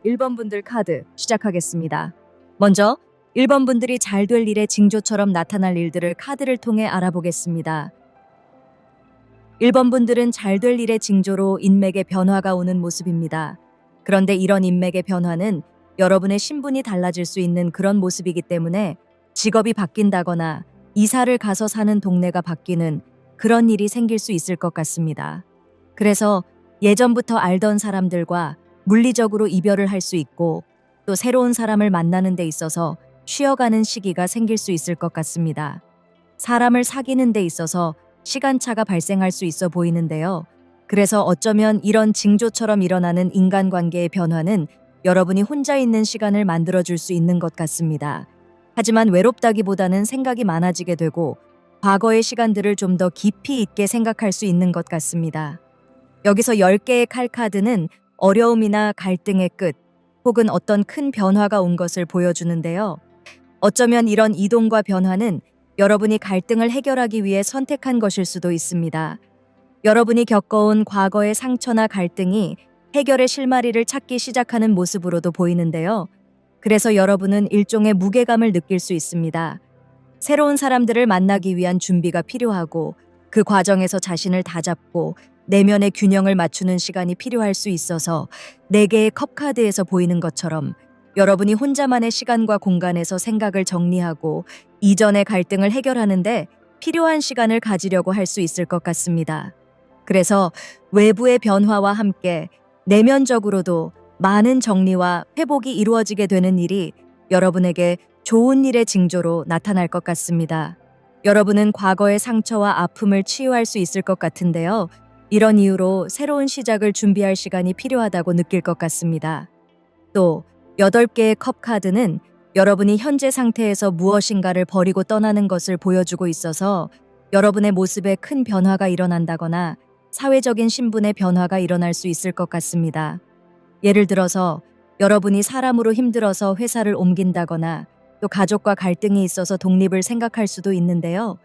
1번 분들 카드 시작하겠습니다. 먼저 1번 분들이 잘 될 일의 징조처럼 나타날 일들을 카드를 통해 알아보겠습니다. 1번 분들은 잘 될 일의 징조로 인맥의 변화가 오는 모습입니다. 그런데 이런 인맥의 변화는 여러분의 신분이 달라질 수 있는 그런 모습이기 때문에 직업이 바뀐다거나 이사를 가서 사는 동네가 바뀌는 그런 일이 생길 수 있을 것 같습니다. 그래서 예전부터 알던 사람들과 물리적으로 이별을 할 수 있고 또 새로운 사람을 만나는 데 있어서 쉬어가는 시기가 생길 수 있을 것 같습니다. 사람을 사귀는 데 있어서 시간차가 발생할 수 있어 보이는데요. 그래서 어쩌면 이런 징조처럼 일어나는 인간관계의 변화는 여러분이 혼자 있는 시간을 만들어줄 수 있는 것 같습니다. 하지만 외롭다기보다는 생각이 많아지게 되고 과거의 시간들을 좀 더 깊이 있게 생각할 수 있는 것 같습니다. 여기서 10개의 칼 카드는 어려움이나 갈등의 끝 혹은 어떤 큰 변화가 온 것을 보여주는데요. 어쩌면 이런 이동과 변화는 여러분이 갈등을 해결하기 위해 선택한 것일 수도 있습니다. 여러분이 겪어온 과거의 상처나 갈등이 해결의 실마리를 찾기 시작하는 모습으로도 보이는데요. 그래서 여러분은 일종의 무게감을 느낄 수 있습니다. 새로운 사람들을 만나기 위한 준비가 필요하고 그 과정에서 자신을 다잡고 내면의 균형을 맞추는 시간이 필요할 수 있어서 4개의 컵 카드에서 보이는 것처럼 여러분이 혼자만의 시간과 공간에서 생각을 정리하고 이전의 갈등을 해결하는데 필요한 시간을 가지려고 할 수 있을 것 같습니다. 그래서 외부의 변화와 함께 내면적으로도 많은 정리와 회복이 이루어지게 되는 일이 여러분에게 좋은 일의 징조로 나타날 것 같습니다. 여러분은 과거의 상처와 아픔을 치유할 수 있을 것 같은데요. 이런 이유로 새로운 시작을 준비할 시간이 필요하다고 느낄 것 같습니다. 또 8개의 컵 카드는 여러분이 현재 상태에서 무엇인가를 버리고 떠나는 것을 보여주고 있어서 여러분의 모습에 큰 변화가 일어난다거나 사회적인 신분의 변화가 일어날 수 있을 것 같습니다. 예를 들어서 여러분이 사람으로 힘들어서 회사를 옮긴다거나 또 가족과 갈등이 있어서 독립을 생각할 수도 있는데요.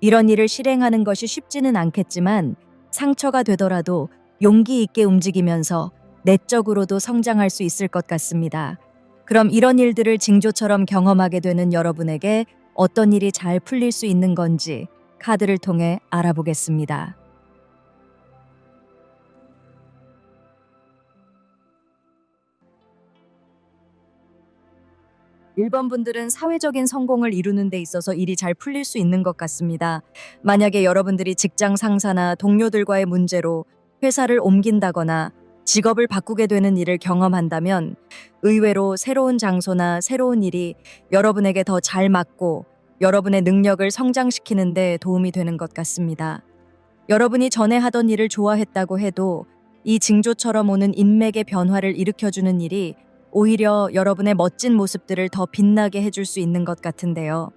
이런 일을 실행하는 것이 쉽지는 않겠지만 상처가 되더라도 용기 있게 움직이면서 내적으로도 성장할 수 있을 것 같습니다. 그럼 이런 일들을 징조처럼 경험하게 되는 여러분에게 어떤 일이 잘 풀릴 수 있는 건지 카드를 통해 알아보겠습니다. 1번 분들은 사회적인 성공을 이루는 데 있어서 일이 잘 풀릴 수 있는 것 같습니다. 만약에 여러분들이 직장 상사나 동료들과의 문제로 회사를 옮긴다거나 직업을 바꾸게 되는 일을 경험한다면 의외로 새로운 장소나 새로운 일이 여러분에게 더 잘 맞고 여러분의 능력을 성장시키는 데 도움이 되는 것 같습니다. 여러분이 전에 하던 일을 좋아했다고 해도 이 징조처럼 오는 인맥의 변화를 일으켜주는 일이 오히려 여러분의 멋진 모습들을 더 빛나게 해줄 수 있는 것 같은데요.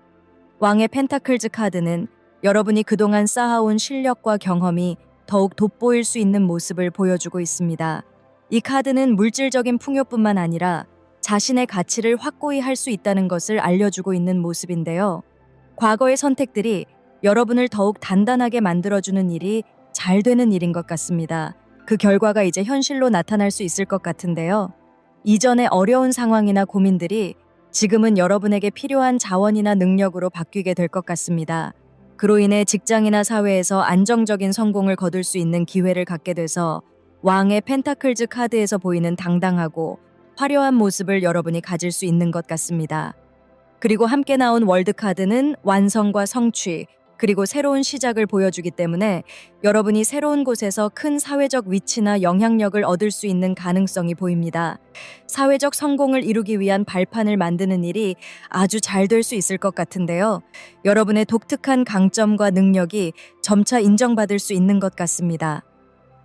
왕의 펜타클즈 카드는 여러분이 그동안 쌓아온 실력과 경험이 더욱 돋보일 수 있는 모습을 보여주고 있습니다. 이 카드는 물질적인 풍요뿐만 아니라 자신의 가치를 확고히 할 수 있다는 것을 알려주고 있는 모습인데요. 과거의 선택들이 여러분을 더욱 단단하게 만들어주는 일이 잘 되는 일인 것 같습니다. 그 결과가 이제 현실로 나타날 수 있을 것 같은데요. 이전의 어려운 상황이나 고민들이 지금은 여러분에게 필요한 자원이나 능력으로 바뀌게 될 것 같습니다. 그로 인해 직장이나 사회에서 안정적인 성공을 거둘 수 있는 기회를 갖게 돼서 왕의 펜타클즈 카드에서 보이는 당당하고 화려한 모습을 여러분이 가질 수 있는 것 같습니다. 그리고 함께 나온 월드카드는 완성과 성취, 그리고 새로운 시작을 보여주기 때문에 여러분이 새로운 곳에서 큰 사회적 위치나 영향력을 얻을 수 있는 가능성이 보입니다. 사회적 성공을 이루기 위한 발판을 만드는 일이 아주 잘 될 수 있을 것 같은데요. 여러분의 독특한 강점과 능력이 점차 인정받을 수 있는 것 같습니다.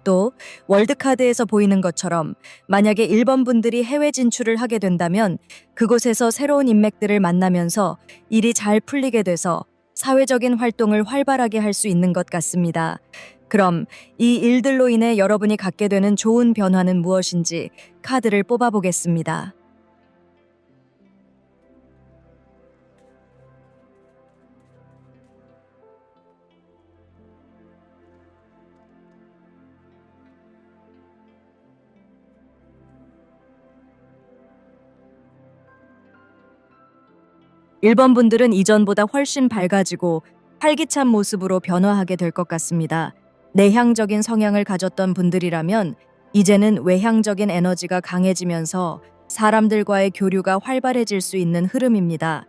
또 월드카드에서 보이는 것처럼 만약에 1번 분들이 해외 진출을 하게 된다면 그곳에서 새로운 인맥들을 만나면서 일이 잘 풀리게 돼서 사회적인 활동을 활발하게 할 수 있는 것 같습니다. 그럼 이 일들로 인해 여러분이 갖게 되는 좋은 변화는 무엇인지 카드를 뽑아보겠습니다. 1번 분들은 이전보다 훨씬 밝아지고 활기찬 모습으로 변화하게 될 것 같습니다. 내향적인 성향을 가졌던 분들이라면 이제는 외향적인 에너지가 강해지면서 사람들과의 교류가 활발해질 수 있는 흐름입니다.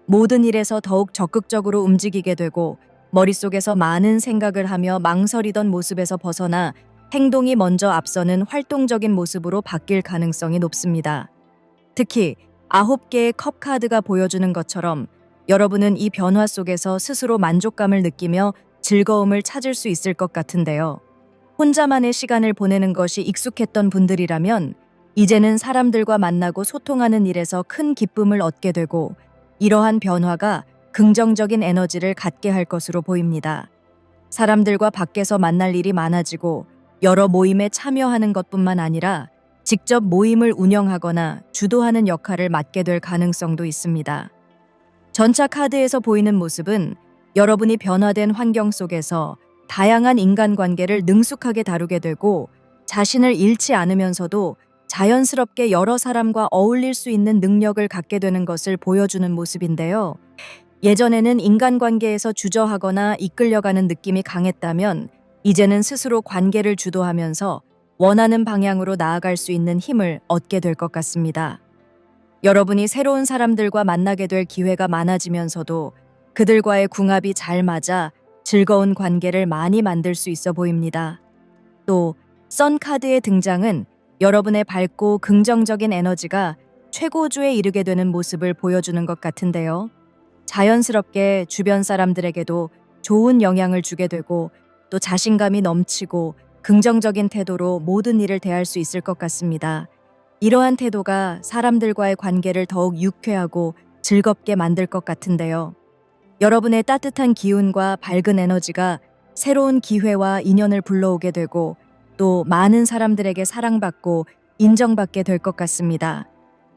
모든 일에서 더욱 적극적으로 움직이게 되고 머릿속에서 많은 생각을 하며 망설이던 모습에서 벗어나 행동이 먼저 앞서는 활동적인 모습으로 바뀔 가능성이 높습니다. 특히 9개의 컵 카드가 보여주는 것처럼 여러분은 이 변화 속에서 스스로 만족감을 느끼며 즐거움을 찾을 수 있을 것 같은데요. 혼자만의 시간을 보내는 것이 익숙했던 분들이라면 이제는 사람들과 만나고 소통하는 일에서 큰 기쁨을 얻게 되고 이러한 변화가 긍정적인 에너지를 갖게 할 것으로 보입니다. 사람들과 밖에서 만날 일이 많아지고 여러 모임에 참여하는 것뿐만 아니라 직접 모임을 운영하거나 주도하는 역할을 맡게 될 가능성도 있습니다. 전차 카드에서 보이는 모습은 여러분이 변화된 환경 속에서 다양한 인간관계를 능숙하게 다루게 되고 자신을 잃지 않으면서도 자연스럽게 여러 사람과 어울릴 수 있는 능력을 갖게 되는 것을 보여주는 모습인데요. 예전에는 인간관계에서 주저하거나 이끌려가는 느낌이 강했다면 이제는 스스로 관계를 주도하면서 원하는 방향으로 나아갈 수 있는 힘을 얻게 될 것 같습니다. 여러분이 새로운 사람들과 만나게 될 기회가 많아지면서도 그들과의 궁합이 잘 맞아 즐거운 관계를 많이 만들 수 있어 보입니다. 또 선 카드의 등장은 여러분의 밝고 긍정적인 에너지가 최고조에 이르게 되는 모습을 보여주는 것 같은데요. 자연스럽게 주변 사람들에게도 좋은 영향을 주게 되고 또 자신감이 넘치고 긍정적인 태도로 모든 일을 대할 수 있을 것 같습니다. 이러한 태도가 사람들과의 관계를 더욱 유쾌하고 즐겁게 만들 것 같은데요. 여러분의 따뜻한 기운과 밝은 에너지가 새로운 기회와 인연을 불러오게 되고 또 많은 사람들에게 사랑받고 인정받게 될 것 같습니다.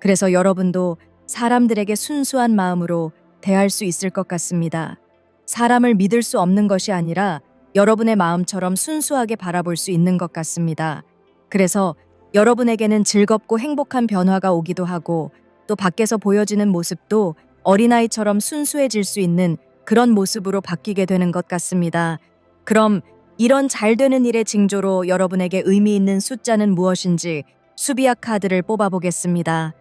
그래서 여러분도 사람들에게 순수한 마음으로 대할 수 있을 것 같습니다. 사람을 믿을 수 없는 것이 아니라 여러분의 마음처럼 순수하게 바라볼 수 있는 것 같습니다. 그래서 여러분에게는 즐겁고 행복한 변화가 오기도 하고 또 밖에서 보여지는 모습도 어린아이처럼 순수해질 수 있는 그런 모습으로 바뀌게 되는 것 같습니다. 그럼 이런 잘 되는 일의 징조로 여러분에게 의미 있는 숫자는 무엇인지 수비아 카드를 뽑아보겠습니다.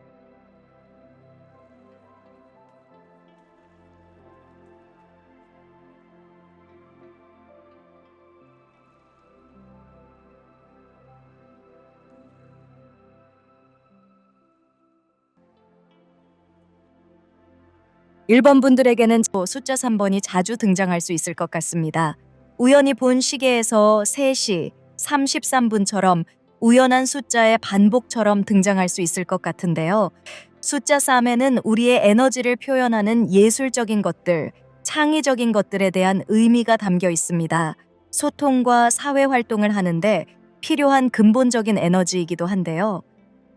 일 번 분들에게는 숫자 3번이 자주 등장할 수 있을 것 같습니다. 우연히 본 시계에서 3시 33분처럼 우연한 숫자의 반복처럼 등장할 수 있을 것 같은데요. 숫자 3에는 우리의 에너지를 표현하는 예술적인 것들, 창의적인 것들에 대한 의미가 담겨 있습니다. 소통과 사회 활동을 하는데 필요한 근본적인 에너지이기도 한데요.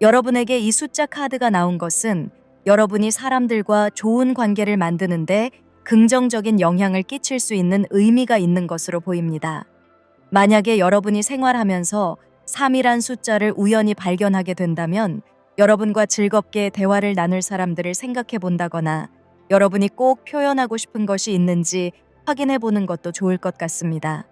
여러분에게 이 숫자 카드가 나온 것은 여러분이 사람들과 좋은 관계를 만드는데 긍정적인 영향을 끼칠 수 있는 의미가 있는 것으로 보입니다. 만약에 여러분이 생활하면서 3이란 숫자를 우연히 발견하게 된다면 여러분과 즐겁게 대화를 나눌 사람들을 생각해 본다거나 여러분이 꼭 표현하고 싶은 것이 있는지 확인해 보는 것도 좋을 것 같습니다.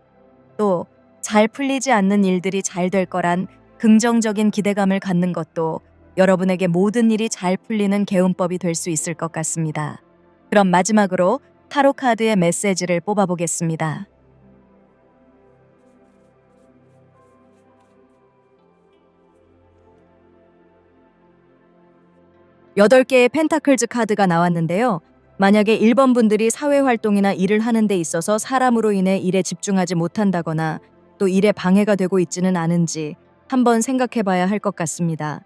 또 잘 풀리지 않는 일들이 잘 될 거란 긍정적인 기대감을 갖는 것도 여러분에게 모든 일이 잘 풀리는 개운법이 될 수 있을 것 같습니다. 그럼 마지막으로 타로 카드의 메시지를 뽑아보겠습니다. 8개의 펜타클즈 카드가 나왔는데요. 만약에 1번 분들이 사회활동이나 일을 하는 데 있어서 사람으로 인해 일에 집중하지 못한다거나 또 일에 방해가 되고 있지는 않은지 한번 생각해 봐야 할 것 같습니다.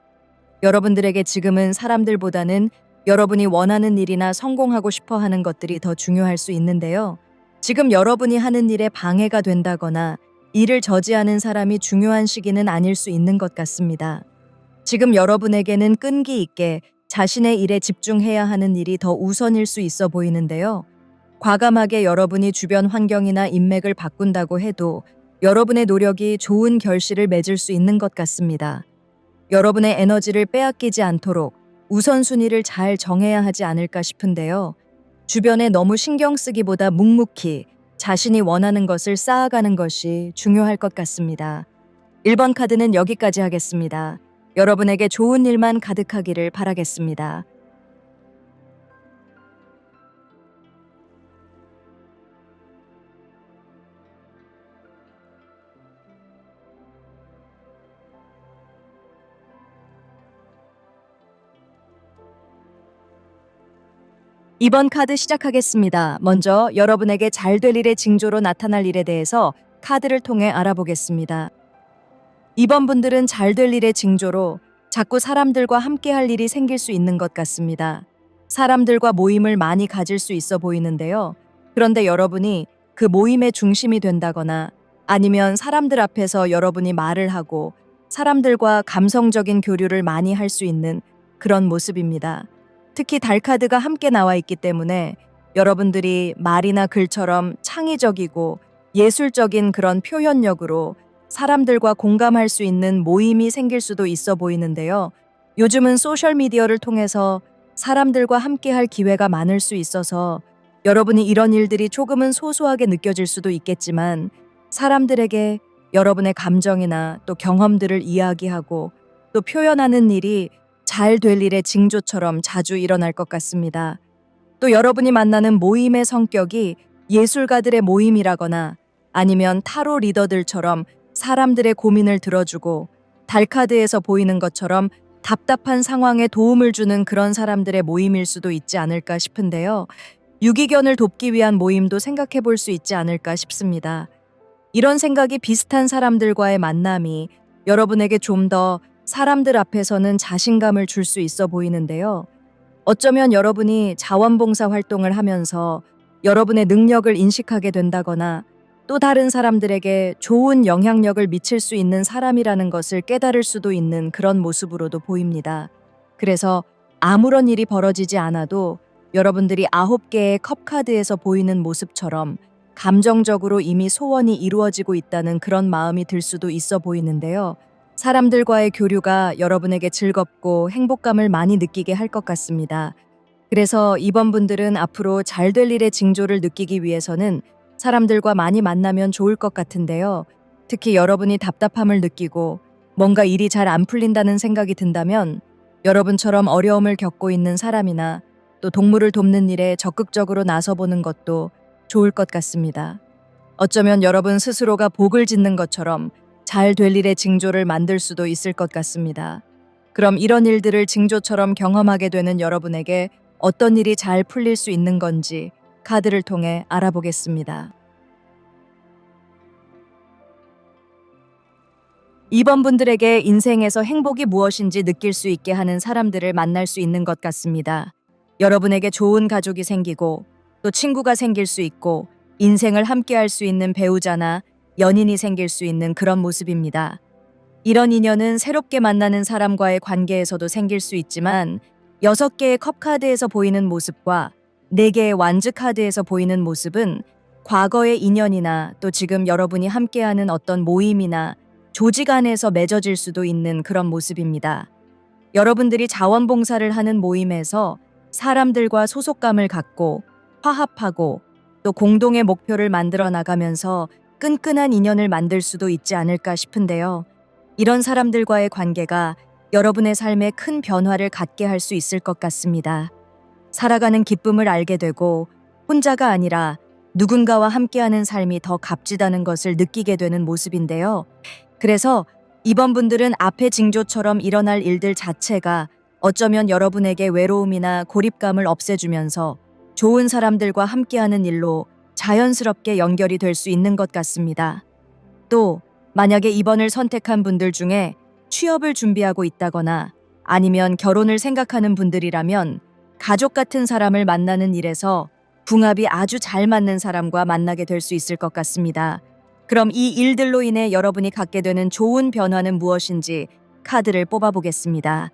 여러분들에게 지금은 사람들보다는 여러분이 원하는 일이나 성공하고 싶어 하는 것들이 더 중요할 수 있는데요. 지금 여러분이 하는 일에 방해가 된다거나 일을 저지하는 사람이 중요한 시기는 아닐 수 있는 것 같습니다. 지금 여러분에게는 끈기 있게 자신의 일에 집중해야 하는 일이 더 우선일 수 있어 보이는데요. 과감하게 여러분이 주변 환경이나 인맥을 바꾼다고 해도 여러분의 노력이 좋은 결실을 맺을 수 있는 것 같습니다. 여러분의 에너지를 빼앗기지 않도록 우선순위를 잘 정해야 하지 않을까 싶은데요. 주변에 너무 신경 쓰기보다 묵묵히 자신이 원하는 것을 쌓아가는 것이 중요할 것 같습니다. 1번 카드는 여기까지 하겠습니다. 여러분에게 좋은 일만 가득하기를 바라겠습니다. 2번 카드 시작하겠습니다. 먼저 여러분에게 잘 될 일의 징조로 나타날 일에 대해서 카드를 통해 알아보겠습니다. 2번 분들은 잘 될 일의 징조로 자꾸 사람들과 함께 할 일이 생길 수 있는 것 같습니다. 사람들과 모임을 많이 가질 수 있어 보이는데요. 그런데 여러분이 그 모임의 중심이 된다거나 아니면 사람들 앞에서 여러분이 말을 하고 사람들과 감성적인 교류를 많이 할 수 있는 그런 모습입니다. 특히 달 카드가 함께 나와 있기 때문에 여러분들이 말이나 글처럼 창의적이고 예술적인 그런 표현력으로 사람들과 공감할 수 있는 모임이 생길 수도 있어 보이는데요. 요즘은 소셜미디어를 통해서 사람들과 함께 할 기회가 많을 수 있어서 여러분이 이런 일들이 조금은 소소하게 느껴질 수도 있겠지만 사람들에게 여러분의 감정이나 또 경험들을 이야기하고 또 표현하는 일이 잘 될 일의 징조처럼 자주 일어날 것 같습니다. 또 여러분이 만나는 모임의 성격이 예술가들의 모임이라거나 아니면 타로 리더들처럼 사람들의 고민을 들어주고 달카드에서 보이는 것처럼 답답한 상황에 도움을 주는 그런 사람들의 모임일 수도 있지 않을까 싶은데요. 유기견을 돕기 위한 모임도 생각해 볼 수 있지 않을까 싶습니다. 이런 생각이 비슷한 사람들과의 만남이 여러분에게 좀 더 사람들 앞에서는 자신감을 줄 수 있어 보이는데요. 어쩌면 여러분이 자원봉사 활동을 하면서 여러분의 능력을 인식하게 된다거나 또 다른 사람들에게 좋은 영향력을 미칠 수 있는 사람이라는 것을 깨달을 수도 있는 그런 모습으로도 보입니다. 그래서 아무런 일이 벌어지지 않아도 여러분들이 9개의 컵카드에서 보이는 모습처럼 감정적으로 이미 소원이 이루어지고 있다는 그런 마음이 들 수도 있어 보이는데요. 사람들과의 교류가 여러분에게 즐겁고 행복감을 많이 느끼게 할 것 같습니다. 그래서 이번 분들은 앞으로 잘 될 일의 징조를 느끼기 위해서는 사람들과 많이 만나면 좋을 것 같은데요. 특히 여러분이 답답함을 느끼고 뭔가 일이 잘 안 풀린다는 생각이 든다면 여러분처럼 어려움을 겪고 있는 사람이나 또 동물을 돕는 일에 적극적으로 나서보는 것도 좋을 것 같습니다. 어쩌면 여러분 스스로가 복을 짓는 것처럼 잘 될 일의 징조를 만들 수도 있을 것 같습니다. 그럼 이런 일들을 징조처럼 경험하게 되는 여러분에게 어떤 일이 잘 풀릴 수 있는 건지 카드를 통해 알아보겠습니다. 2번 분들에게 인생에서 행복이 무엇인지 느낄 수 있게 하는 사람들을 만날 수 있는 것 같습니다. 여러분에게 좋은 가족이 생기고 또 친구가 생길 수 있고 인생을 함께 할 수 있는 배우자나 연인이 생길 수 있는 그런 모습입니다. 이런 인연은 새롭게 만나는 사람과의 관계에서도 생길 수 있지만 6개의 컵카드에서 보이는 모습과 4개의 완즈 카드에서 보이는 모습은 과거의 인연이나 또 지금 여러분이 함께하는 어떤 모임이나 조직 안에서 맺어질 수도 있는 그런 모습입니다. 여러분들이 자원봉사를 하는 모임에서 사람들과 소속감을 갖고 화합하고 또 공동의 목표를 만들어 나가면서 끈끈한 인연을 만들 수도 있지 않을까 싶은데요. 이런 사람들과의 관계가 여러분의 삶에 큰 변화를 갖게 할 수 있을 것 같습니다. 살아가는 기쁨을 알게 되고 혼자가 아니라 누군가와 함께하는 삶이 더 값지다는 것을 느끼게 되는 모습인데요. 그래서 이번 분들은 앞의 징조처럼 일어날 일들 자체가 어쩌면 여러분에게 외로움이나 고립감을 없애주면서 좋은 사람들과 함께하는 일로 자연스럽게 연결이 될 수 있는 것 같습니다. 또 만약에 이번을 선택한 분들 중에 취업을 준비하고 있다거나 아니면 결혼을 생각하는 분들이라면 가족 같은 사람을 만나는 일에서 궁합이 아주 잘 맞는 사람과 만나게 될 수 있을 것 같습니다. 그럼 이 일들로 인해 여러분이 갖게 되는 좋은 변화는 무엇인지 카드를 뽑아보겠습니다.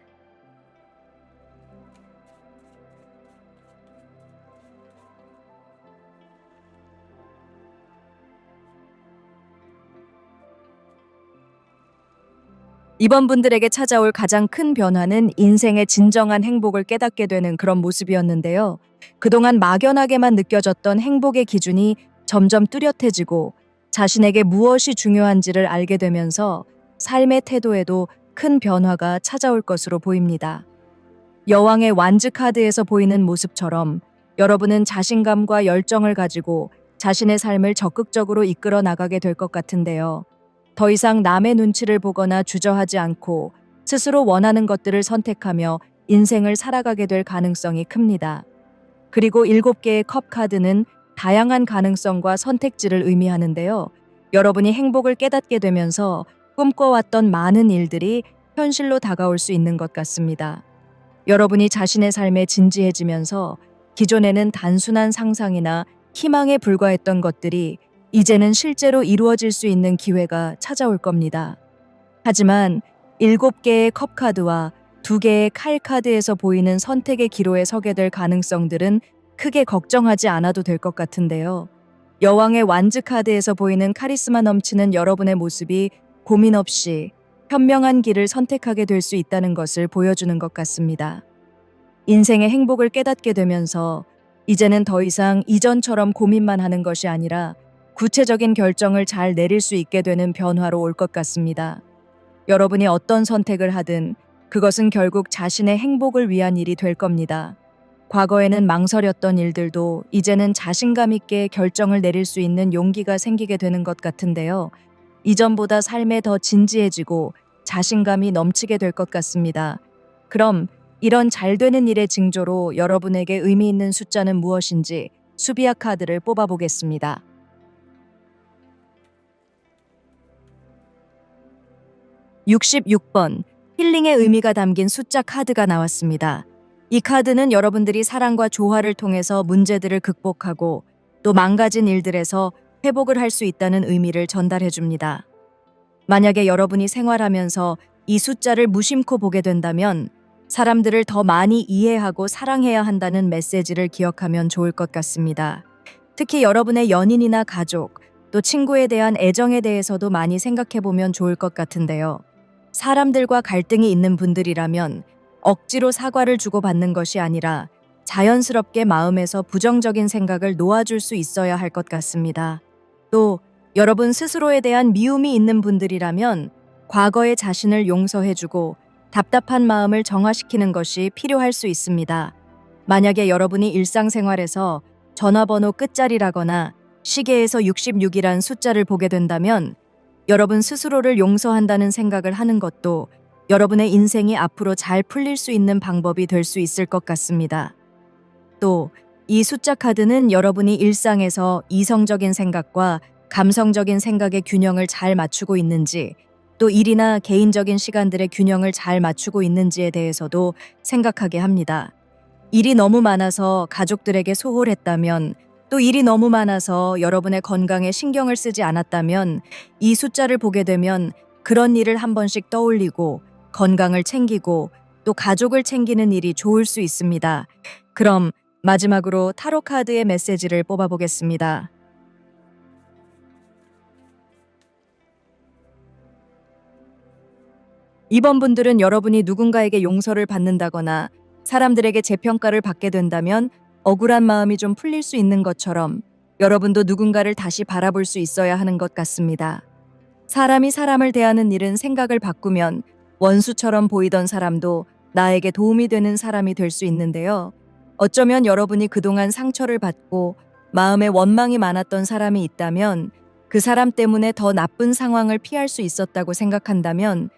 이번 분들에게 찾아올 가장 큰 변화는 인생의 진정한 행복을 깨닫게 되는 그런 모습이었는데요. 그동안 막연하게만 느껴졌던 행복의 기준이 점점 뚜렷해지고 자신에게 무엇이 중요한지를 알게 되면서 삶의 태도에도 큰 변화가 찾아올 것으로 보입니다. 여왕의 완즈 카드에서 보이는 모습처럼 여러분은 자신감과 열정을 가지고 자신의 삶을 적극적으로 이끌어 나가게 될 것 같은데요. 더 이상 남의 눈치를 보거나 주저하지 않고 스스로 원하는 것들을 선택하며 인생을 살아가게 될 가능성이 큽니다. 그리고 7개의 컵 카드는 다양한 가능성과 선택지를 의미하는데요. 여러분이 행복을 깨닫게 되면서 꿈꿔왔던 많은 일들이 현실로 다가올 수 있는 것 같습니다. 여러분이 자신의 삶에 진지해지면서 기존에는 단순한 상상이나 희망에 불과했던 것들이 이제는 실제로 이루어질 수 있는 기회가 찾아올 겁니다. 하지만 7개의 컵 카드와 2개의 칼 카드에서 보이는 선택의 기로에 서게 될 가능성들은 크게 걱정하지 않아도 될 것 같은데요. 여왕의 완즈 카드에서 보이는 카리스마 넘치는 여러분의 모습이 고민 없이 현명한 길을 선택하게 될 수 있다는 것을 보여주는 것 같습니다. 인생의 행복을 깨닫게 되면서 이제는 더 이상 이전처럼 고민만 하는 것이 아니라 구체적인 결정을 잘 내릴 수 있게 되는 변화로 올 것 같습니다. 여러분이 어떤 선택을 하든 그것은 결국 자신의 행복을 위한 일이 될 겁니다. 과거에는 망설였던 일들도 이제는 자신감 있게 결정을 내릴 수 있는 용기가 생기게 되는 것 같은데요. 이전보다 삶에 더 진지해지고 자신감이 넘치게 될 것 같습니다. 그럼 이런 잘 되는 일의 징조로 여러분에게 의미 있는 숫자는 무엇인지 수비아 카드를 뽑아보겠습니다. 66번, 힐링의 의미가 담긴 숫자 카드가 나왔습니다. 이 카드는 여러분들이 사랑과 조화를 통해서 문제들을 극복하고 또 망가진 일들에서 회복을 할 수 있다는 의미를 전달해 줍니다. 만약에 여러분이 생활하면서 이 숫자를 무심코 보게 된다면 사람들을 더 많이 이해하고 사랑해야 한다는 메시지를 기억하면 좋을 것 같습니다. 특히 여러분의 연인이나 가족, 또 친구에 대한 애정에 대해서도 많이 생각해 보면 좋을 것 같은데요. 사람들과 갈등이 있는 분들이라면 억지로 사과를 주고받는 것이 아니라 자연스럽게 마음에서 부정적인 생각을 놓아줄 수 있어야 할 것 같습니다. 또 여러분 스스로에 대한 미움이 있는 분들이라면 과거의 자신을 용서해주고 답답한 마음을 정화시키는 것이 필요할 수 있습니다. 만약에 여러분이 일상생활에서 전화번호 끝자리라거나 시계에서 66이란 숫자를 보게 된다면 여러분 스스로를 용서한다는 생각을 하는 것도 여러분의 인생이 앞으로 잘 풀릴 수 있는 방법이 될 수 있을 것 같습니다. 또 이 숫자 카드는 여러분이 일상에서 이성적인 생각과 감성적인 생각의 균형을 잘 맞추고 있는지, 또 일이나 개인적인 시간들의 균형을 잘 맞추고 있는지에 대해서도 생각하게 합니다. 일이 너무 많아서 가족들에게 소홀했다면, 또 일이 너무 많아서 여러분의 건강에 신경을 쓰지 않았다면 이 숫자를 보게 되면 그런 일을 한 번씩 떠올리고 건강을 챙기고 또 가족을 챙기는 일이 좋을 수 있습니다. 그럼 마지막으로 타로 카드의 메시지를 뽑아보겠습니다. 이번 분들은 여러분이 누군가에게 용서를 받는다거나 사람들에게 재평가를 받게 된다면 억울한 마음이 좀 풀릴 수 있는 것처럼 여러분도 누군가를 다시 바라볼 수 있어야 하는 것 같습니다. 사람이 사람을 대하는 일은 생각을 바꾸면 원수처럼 보이던 사람도 나에게 도움이 되는 사람이 될 수 있는데요. 어쩌면 여러분이 그동안 상처를 받고 마음에 원망이 많았던 사람이 있다면 그 사람 때문에 더 나쁜 상황을 피할 수 있었다고 생각한다면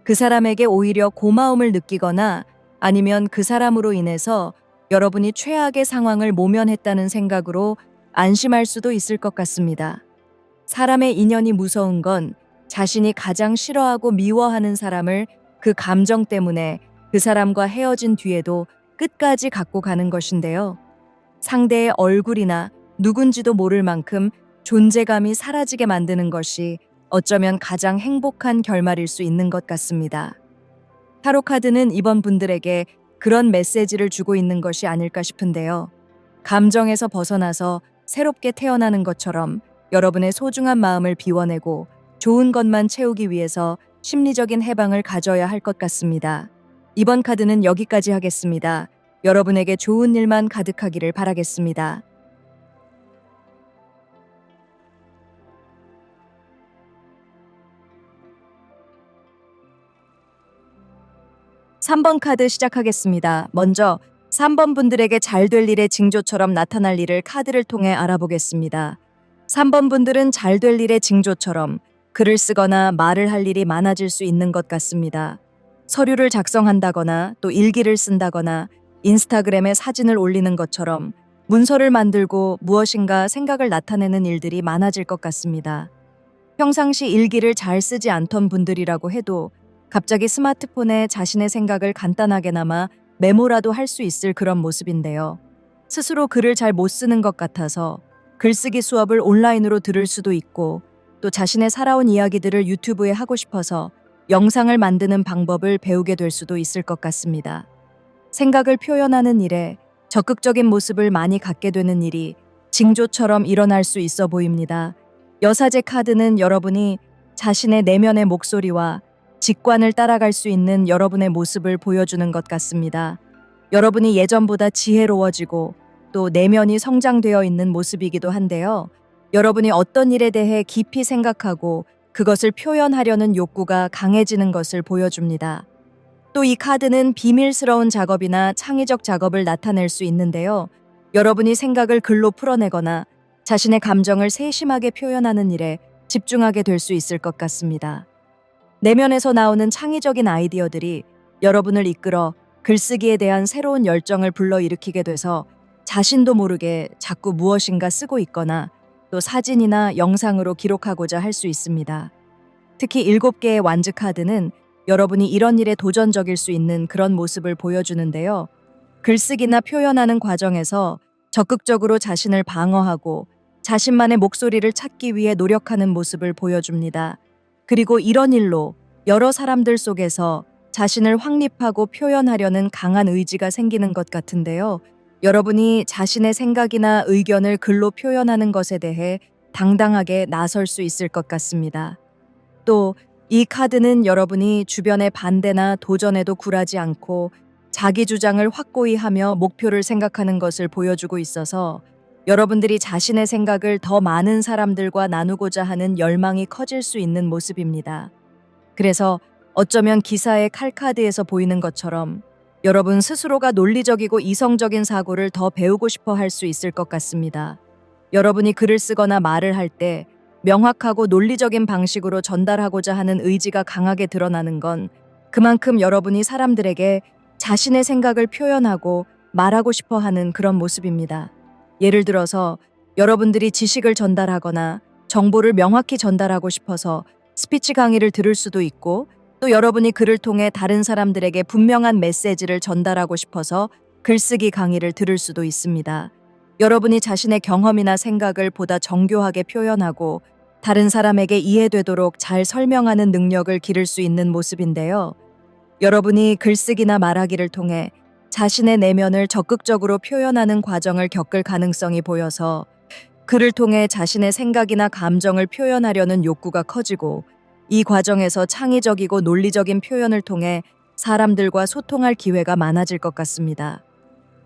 그 사람에게 오히려 고마움을 느끼거나 아니면 그 사람으로 인해서 여러분이 최악의 상황을 모면했다는 생각으로 안심할 수도 있을 것 같습니다. 사람의 인연이 무서운 건 자신이 가장 싫어하고 미워하는 사람을 그 감정 때문에 그 사람과 헤어진 뒤에도 끝까지 갖고 가는 것인데요. 상대의 얼굴이나 누군지도 모를 만큼 존재감이 사라지게 만드는 것이 어쩌면 가장 행복한 결말일 수 있는 것 같습니다. 타로 카드는 이번 분들에게 그런 메시지를 주고 있는 것이 아닐까 싶은데요. 감정에서 벗어나서 새롭게 태어나는 것처럼 여러분의 소중한 마음을 비워내고 좋은 것만 채우기 위해서 심리적인 해방을 가져야 할 것 같습니다. 이번 카드는 여기까지 하겠습니다. 여러분에게 좋은 일만 가득하기를 바라겠습니다. 3번 카드 시작하겠습니다. 먼저 3번 분들에게 잘 될 일의 징조처럼 나타날 일을 카드를 통해 알아보겠습니다. 3번 분들은 잘 될 일의 징조처럼 글을 쓰거나 말을 할 일이 많아질 수 있는 것 같습니다. 서류를 작성한다거나 또 일기를 쓴다거나 인스타그램에 사진을 올리는 것처럼 문서를 만들고 무엇인가 생각을 나타내는 일들이 많아질 것 같습니다. 평상시 일기를 잘 쓰지 않던 분들이라고 해도 갑자기 스마트폰에 자신의 생각을 간단하게나마 메모라도 할 수 있을 그런 모습인데요. 스스로 글을 잘 못 쓰는 것 같아서 글쓰기 수업을 온라인으로 들을 수도 있고 또 자신의 살아온 이야기들을 유튜브에 하고 싶어서 영상을 만드는 방법을 배우게 될 수도 있을 것 같습니다. 생각을 표현하는 일에 적극적인 모습을 많이 갖게 되는 일이 징조처럼 일어날 수 있어 보입니다. 여사제 카드는 여러분이 자신의 내면의 목소리와 직관을 따라갈 수 있는 여러분의 모습을 보여주는 것 같습니다. 여러분이 예전보다 지혜로워지고 또 내면이 성장되어 있는 모습이기도 한데요. 여러분이 어떤 일에 대해 깊이 생각하고 그것을 표현하려는 욕구가 강해지는 것을 보여줍니다. 또 이 카드는 비밀스러운 작업이나 창의적 작업을 나타낼 수 있는데요. 여러분이 생각을 글로 풀어내거나 자신의 감정을 세심하게 표현하는 일에 집중하게 될 수 있을 것 같습니다. 내면에서 나오는 창의적인 아이디어들이 여러분을 이끌어 글쓰기에 대한 새로운 열정을 불러일으키게 돼서 자신도 모르게 자꾸 무엇인가 쓰고 있거나 또 사진이나 영상으로 기록하고자 할 수 있습니다. 특히 7개의 완즈 카드는 여러분이 이런 일에 도전적일 수 있는 그런 모습을 보여주는데요. 글쓰기나 표현하는 과정에서 적극적으로 자신을 방어하고 자신만의 목소리를 찾기 위해 노력하는 모습을 보여줍니다. 그리고 이런 일로 여러 사람들 속에서 자신을 확립하고 표현하려는 강한 의지가 생기는 것 같은데요. 여러분이 자신의 생각이나 의견을 글로 표현하는 것에 대해 당당하게 나설 수 있을 것 같습니다. 또 이 카드는 여러분이 주변의 반대나 도전에도 굴하지 않고 자기 주장을 확고히 하며 목표를 생각하는 것을 보여주고 있어서 여러분들이 자신의 생각을 더 많은 사람들과 나누고자 하는 열망이 커질 수 있는 모습입니다. 그래서 어쩌면 기사의 칼카드에서 보이는 것처럼 여러분 스스로가 논리적이고 이성적인 사고를 더 배우고 싶어 할 수 있을 것 같습니다. 여러분이 글을 쓰거나 말을 할 때 명확하고 논리적인 방식으로 전달하고자 하는 의지가 강하게 드러나는 건 그만큼 여러분이 사람들에게 자신의 생각을 표현하고 말하고 싶어 하는 그런 모습입니다. 예를 들어서 여러분들이 지식을 전달하거나 정보를 명확히 전달하고 싶어서 스피치 강의를 들을 수도 있고 또 여러분이 글을 통해 다른 사람들에게 분명한 메시지를 전달하고 싶어서 글쓰기 강의를 들을 수도 있습니다. 여러분이 자신의 경험이나 생각을 보다 정교하게 표현하고 다른 사람에게 이해되도록 잘 설명하는 능력을 기를 수 있는 모습인데요. 여러분이 글쓰기나 말하기를 통해 자신의 내면을 적극적으로 표현하는 과정을 겪을 가능성이 보여서 글을 통해 자신의 생각이나 감정을 표현하려는 욕구가 커지고 이 과정에서 창의적이고 논리적인 표현을 통해 사람들과 소통할 기회가 많아질 것 같습니다.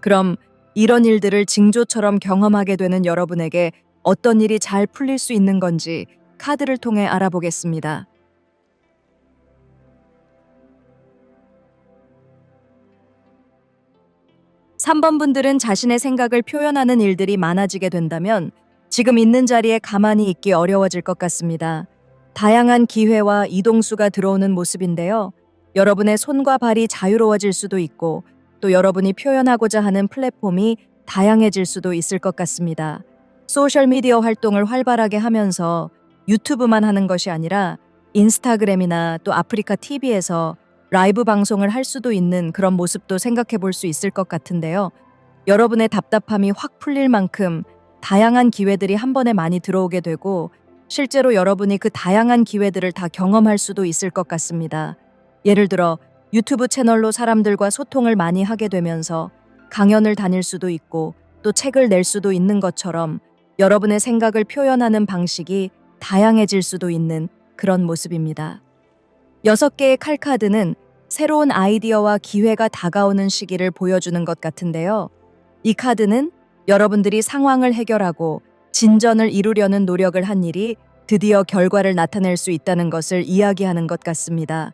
그럼 이런 일들을 징조처럼 경험하게 되는 여러분에게 어떤 일이 잘 풀릴 수 있는 건지 카드를 통해 알아보겠습니다. 3번 분들은 자신의 생각을 표현하는 일들이 많아지게 된다면 지금 있는 자리에 가만히 있기 어려워질 것 같습니다. 다양한 기회와 이동수가 들어오는 모습인데요. 여러분의 손과 발이 자유로워질 수도 있고 또 여러분이 표현하고자 하는 플랫폼이 다양해질 수도 있을 것 같습니다. 소셜미디어 활동을 활발하게 하면서 유튜브만 하는 것이 아니라 인스타그램이나 또 아프리카 TV에서 라이브 방송을 할 수도 있는 그런 모습도 생각해 볼 수 있을 것 같은데요. 여러분의 답답함이 확 풀릴 만큼 다양한 기회들이 한 번에 많이 들어오게 되고 실제로 여러분이 그 다양한 기회들을 다 경험할 수도 있을 것 같습니다. 예를 들어 유튜브 채널로 사람들과 소통을 많이 하게 되면서 강연을 다닐 수도 있고 또 책을 낼 수도 있는 것처럼 여러분의 생각을 표현하는 방식이 다양해질 수도 있는 그런 모습입니다. 6개의 칼 카드는 새로운 아이디어와 기회가 다가오는 시기를 보여주는 것 같은데요. 이 카드는 여러분들이 상황을 해결하고 진전을 이루려는 노력을 한 일이 드디어 결과를 나타낼 수 있다는 것을 이야기하는 것 같습니다.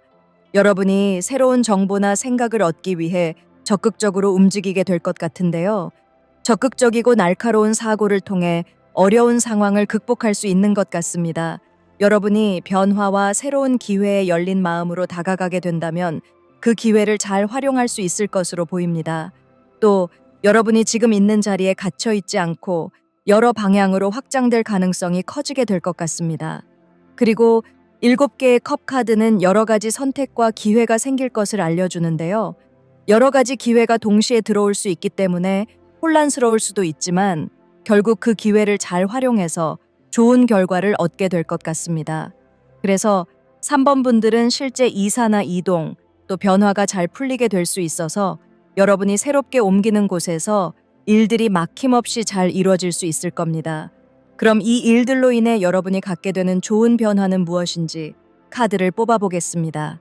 여러분이 새로운 정보나 생각을 얻기 위해 적극적으로 움직이게 될 것 같은데요. 적극적이고 날카로운 사고를 통해 어려운 상황을 극복할 수 있는 것 같습니다. 여러분이 변화와 새로운 기회에 열린 마음으로 다가가게 된다면 그 기회를 잘 활용할 수 있을 것으로 보입니다. 또 여러분이 지금 있는 자리에 갇혀 있지 않고 여러 방향으로 확장될 가능성이 커지게 될 것 같습니다. 그리고 7개의 컵 카드는 여러 가지 선택과 기회가 생길 것을 알려주는데요. 여러 가지 기회가 동시에 들어올 수 있기 때문에 혼란스러울 수도 있지만 결국 그 기회를 잘 활용해서 좋은 결과를 얻게 될 것 같습니다. 그래서 3번 분들은 실제 이사나 이동, 또 변화가 잘 풀리게 될 수 있어서 여러분이 새롭게 옮기는 곳에서 일들이 막힘없이 잘 이루어질 수 있을 겁니다. 그럼 이 일들로 인해 여러분이 갖게 되는 좋은 변화는 무엇인지 카드를 뽑아보겠습니다.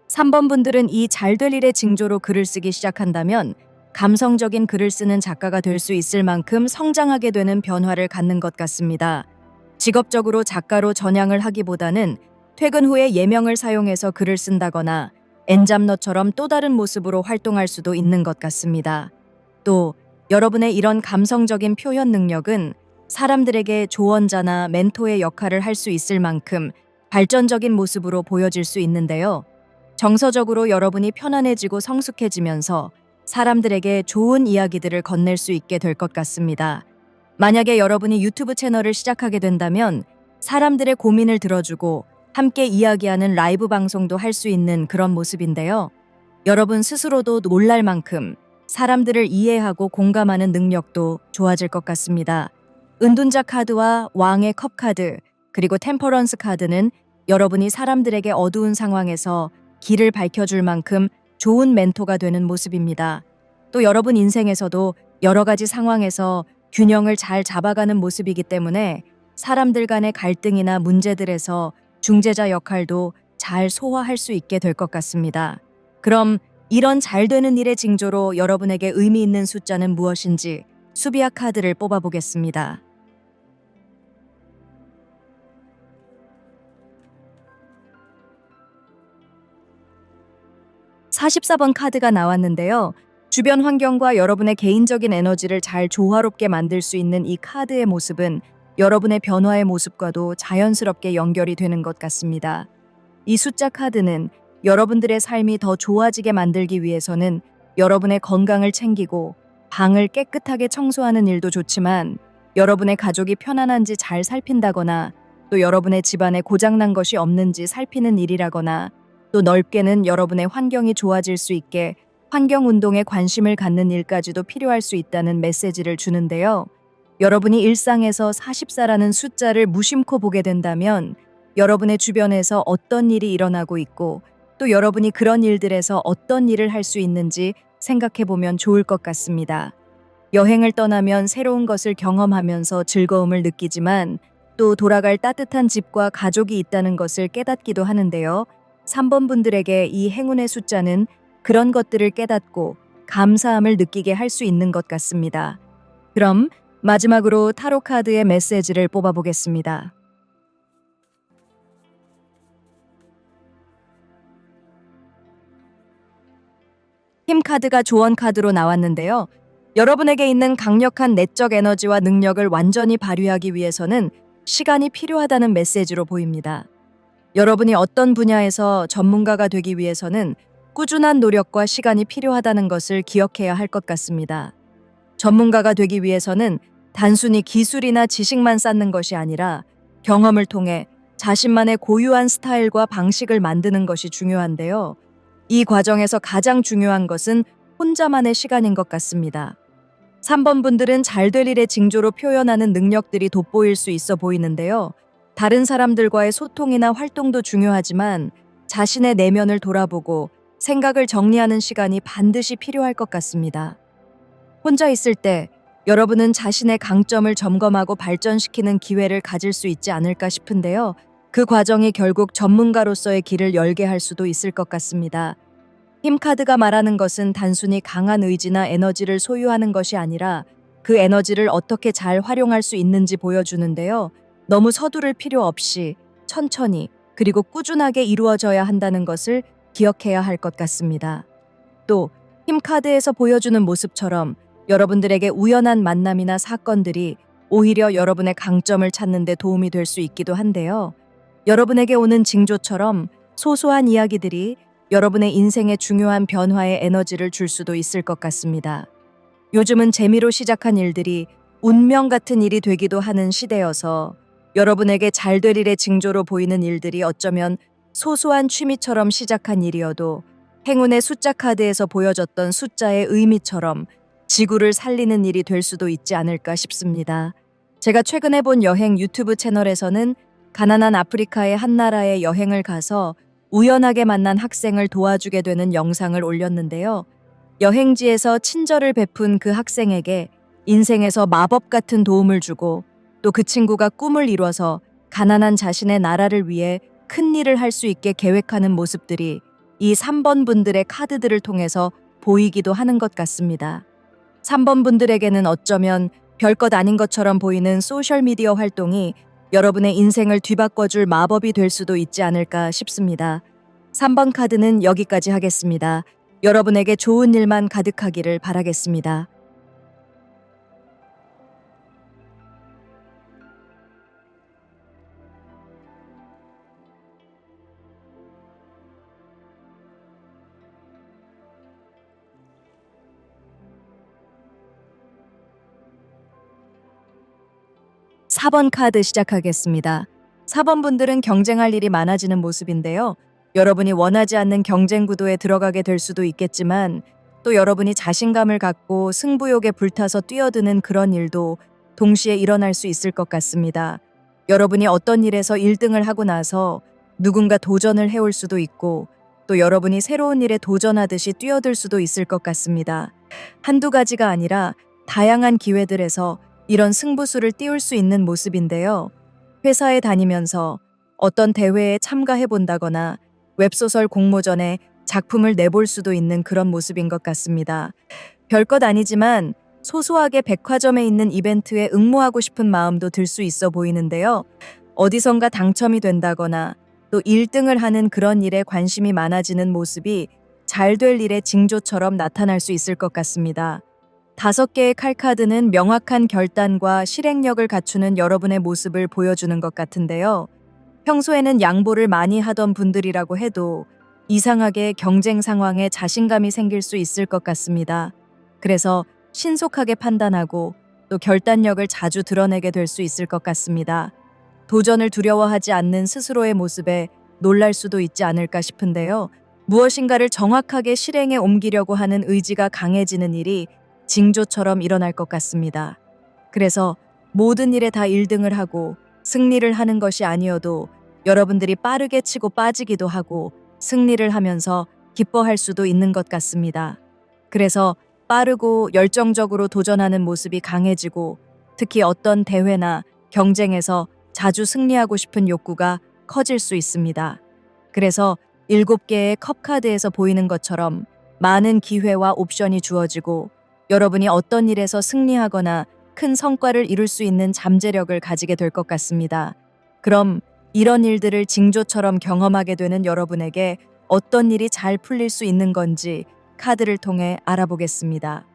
삼 번 분들은 이 잘 될 일의 징조로 글을 쓰기 시작한다면 감성적인 글을 쓰는 작가가 될 수 있을 만큼 성장하게 되는 변화를 갖는 것 같습니다. 직업적으로 작가로 전향을 하기보다는 퇴근 후에 예명을 사용해서 글을 쓴다거나 엔잡러처럼 또 다른 모습으로 활동할 수도 있는 것 같습니다. 또 여러분의 이런 감성적인 표현 능력은 사람들에게 조언자나 멘토의 역할을 할 수 있을 만큼 발전적인 모습으로 보여질 수 있는데요. 정서적으로 여러분이 편안해지고 성숙해지면서 사람들에게 좋은 이야기들을 건넬 수 있게 될 것 같습니다. 만약에 여러분이 유튜브 채널을 시작하게 된다면 사람들의 고민을 들어주고 함께 이야기하는 라이브 방송도 할 수 있는 그런 모습인데요. 여러분 스스로도 놀랄 만큼 사람들을 이해하고 공감하는 능력도 좋아질 것 같습니다. 은둔자 카드와 왕의 컵 카드, 그리고 템퍼런스 카드는 여러분이 사람들에게 어두운 상황에서 길을 밝혀줄 만큼 좋은 멘토가 되는 모습입니다. 또 여러분 인생에서도 여러 가지 상황에서 균형을 잘 잡아가는 모습이기 때문에 사람들 간의 갈등이나 문제들에서 중재자 역할도 잘 소화할 수 있게 될 것 같습니다. 그럼 이런 잘 되는 일의 징조로 여러분에게 의미 있는 숫자는 무엇인지 수비아 카드를 뽑아보겠습니다. 44번 카드가 나왔는데요. 주변 환경과 여러분의 개인적인 에너지를 잘 조화롭게 만들 수 있는 이 카드의 모습은 여러분의 변화의 모습과도 자연스럽게 연결이 되는 것 같습니다. 이 숫자 카드는 여러분들의 삶이 더 좋아지게 만들기 위해서는 여러분의 건강을 챙기고 방을 깨끗하게 청소하는 일도 좋지만 여러분의 가족이 편안한지 잘 살핀다거나 또 여러분의 집안에 고장난 것이 없는지 살피는 일이라거나 또 넓게는 여러분의 환경이 좋아질 수 있게 환경운동에 관심을 갖는 일까지도 필요할 수 있다는 메시지를 주는데요. 여러분이 일상에서 44라는 숫자를 무심코 보게 된다면 여러분의 주변에서 어떤 일이 일어나고 있고 또 여러분이 그런 일들에서 어떤 일을 할 수 있는지 생각해 보면 좋을 것 같습니다. 여행을 떠나면 새로운 것을 경험하면서 즐거움을 느끼지만 또 돌아갈 따뜻한 집과 가족이 있다는 것을 깨닫기도 하는데요. 3번 분들에게 이 행운의 숫자는 그런 것들을 깨닫고 감사함을 느끼게 할 수 있는 것 같습니다. 그럼 마지막으로 타로 카드의 메시지를 뽑아보겠습니다. 힘 카드가 조언 카드로 나왔는데요. 여러분에게 있는 강력한 내적 에너지와 능력을 완전히 발휘하기 위해서는 시간이 필요하다는 메시지로 보입니다. 여러분이 어떤 분야에서 전문가가 되기 위해서는 꾸준한 노력과 시간이 필요하다는 것을 기억해야 할 것 같습니다. 전문가가 되기 위해서는 단순히 기술이나 지식만 쌓는 것이 아니라 경험을 통해 자신만의 고유한 스타일과 방식을 만드는 것이 중요한데요. 이 과정에서 가장 중요한 것은 혼자만의 시간인 것 같습니다. 3번 분들은 잘 될 일의 징조로 표현하는 능력들이 돋보일 수 있어 보이는데요. 다른 사람들과의 소통이나 활동도 중요하지만 자신의 내면을 돌아보고 생각을 정리하는 시간이 반드시 필요할 것 같습니다. 혼자 있을 때 여러분은 자신의 강점을 점검하고 발전시키는 기회를 가질 수 있지 않을까 싶은데요. 그 과정이 결국 전문가로서의 길을 열게 할 수도 있을 것 같습니다. 힘 카드가 말하는 것은 단순히 강한 의지나 에너지를 소유하는 것이 아니라 그 에너지를 어떻게 잘 활용할 수 있는지 보여주는데요. 너무 서두를 필요 없이 천천히 그리고 꾸준하게 이루어져야 한다는 것을 기억해야 할 것 같습니다. 또 힘 카드에서 보여주는 모습처럼 여러분들에게 우연한 만남이나 사건들이 오히려 여러분의 강점을 찾는 데 도움이 될 수 있기도 한데요. 여러분에게 오는 징조처럼 소소한 이야기들이 여러분의 인생에 중요한 변화에 에너지를 줄 수도 있을 것 같습니다. 요즘은 재미로 시작한 일들이 운명 같은 일이 되기도 하는 시대여서 여러분에게 잘 될 일의 징조로 보이는 일들이 어쩌면 소소한 취미처럼 시작한 일이어도 행운의 숫자 카드에서 보여졌던 숫자의 의미처럼 지구를 살리는 일이 될 수도 있지 않을까 싶습니다. 제가 최근에 본 여행 유튜브 채널에서는 가난한 아프리카의 한 나라에 여행을 가서 우연하게 만난 학생을 도와주게 되는 영상을 올렸는데요. 여행지에서 친절을 베푼 그 학생에게 인생에서 마법 같은 도움을 주고 또 그 친구가 꿈을 이뤄서 가난한 자신의 나라를 위해 큰 일을 할 수 있게 계획하는 모습들이 이 3번 분들의 카드들을 통해서 보이기도 하는 것 같습니다. 3번 분들에게는 어쩌면 별것 아닌 것처럼 보이는 소셜미디어 활동이 여러분의 인생을 뒤바꿔줄 마법이 될 수도 있지 않을까 싶습니다. 3번 카드는 여기까지 하겠습니다. 여러분에게 좋은 일만 가득하기를 바라겠습니다. 사 번 카드 시작하겠습니다. 4번 분들은 경쟁할 일이 많아지는 모습인데요. 여러분이 원하지 않는 경쟁 구도에 들어가게 될 수도 있겠지만 또 여러분이 자신감을 갖고 승부욕에 불타서 뛰어드는 그런 일도 동시에 일어날 수 있을 것 같습니다. 여러분이 어떤 일에서 1등을 하고 나서 누군가 도전을 해올 수도 있고 또 여러분이 새로운 일에 도전하듯이 뛰어들 수도 있을 것 같습니다. 한두 가지가 아니라 다양한 기회들에서 이런 승부수를 띄울 수 있는 모습인데요. 회사에 다니면서 어떤 대회에 참가해 본다거나 웹소설 공모전에 작품을 내볼 수도 있는 그런 모습인 것 같습니다. 별것 아니지만 소소하게 백화점에 있는 이벤트에 응모하고 싶은 마음도 들 수 있어 보이는데요. 어디선가 당첨이 된다거나 또 1등을 하는 그런 일에 관심이 많아지는 모습이 잘 될 일의 징조처럼 나타날 수 있을 것 같습니다. 5개의 칼카드는 명확한 결단과 실행력을 갖추는 여러분의 모습을 보여주는 것 같은데요. 평소에는 양보를 많이 하던 분들이라고 해도 이상하게 경쟁 상황에 자신감이 생길 수 있을 것 같습니다. 그래서 신속하게 판단하고 또 결단력을 자주 드러내게 될 수 있을 것 같습니다. 도전을 두려워하지 않는 스스로의 모습에 놀랄 수도 있지 않을까 싶은데요. 무엇인가를 정확하게 실행에 옮기려고 하는 의지가 강해지는 일이 징조처럼 일어날 것 같습니다. 그래서 모든 일에 다 1등을 하고 승리를 하는 것이 아니어도 여러분들이 빠르게 치고 빠지기도 하고 승리를 하면서 기뻐할 수도 있는 것 같습니다. 그래서 빠르고 열정적으로 도전하는 모습이 강해지고 특히 어떤 대회나 경쟁에서 자주 승리하고 싶은 욕구가 커질 수 있습니다. 그래서 7개의 컵 카드에서 보이는 것처럼 많은 기회와 옵션이 주어지고 여러분이 어떤 일에서 승리하거나 큰 성과를 이룰 수 있는 잠재력을 가지게 될 것 같습니다. 그럼 이런 일들을 징조처럼 경험하게 되는 여러분에게 어떤 일이 잘 풀릴 수 있는 건지 카드를 통해 알아보겠습니다.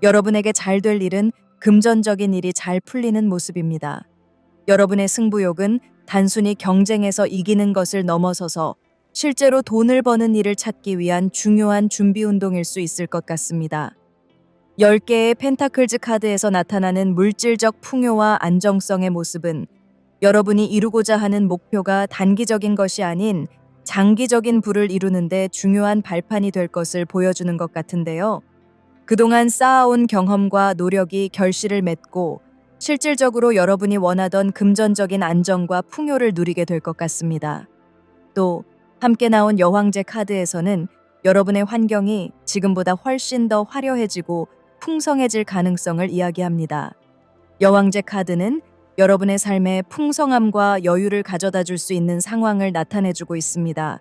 여러분에게 잘 될 일은 금전적인 일이 잘 풀리는 모습입니다. 여러분의 승부욕은 단순히 경쟁에서 이기는 것을 넘어서서 실제로 돈을 버는 일을 찾기 위한 중요한 준비 운동일 수 있을 것 같습니다. 10개의 펜타클즈 카드에서 나타나는 물질적 풍요와 안정성의 모습은 여러분이 이루고자 하는 목표가 단기적인 것이 아닌 장기적인 부를 이루는 데 중요한 발판이 될 것을 보여주는 것 같은데요. 그동안 쌓아온 경험과 노력이 결실을 맺고 실질적으로 여러분이 원하던 금전적인 안정과 풍요를 누리게 될 것 같습니다. 또 함께 나온 여왕제 카드에서는 여러분의 환경이 지금보다 훨씬 더 화려해지고 풍성해질 가능성을 이야기합니다. 여왕제 카드는 여러분의 삶에 풍성함과 여유를 가져다 줄 수 있는 상황을 나타내주고 있습니다.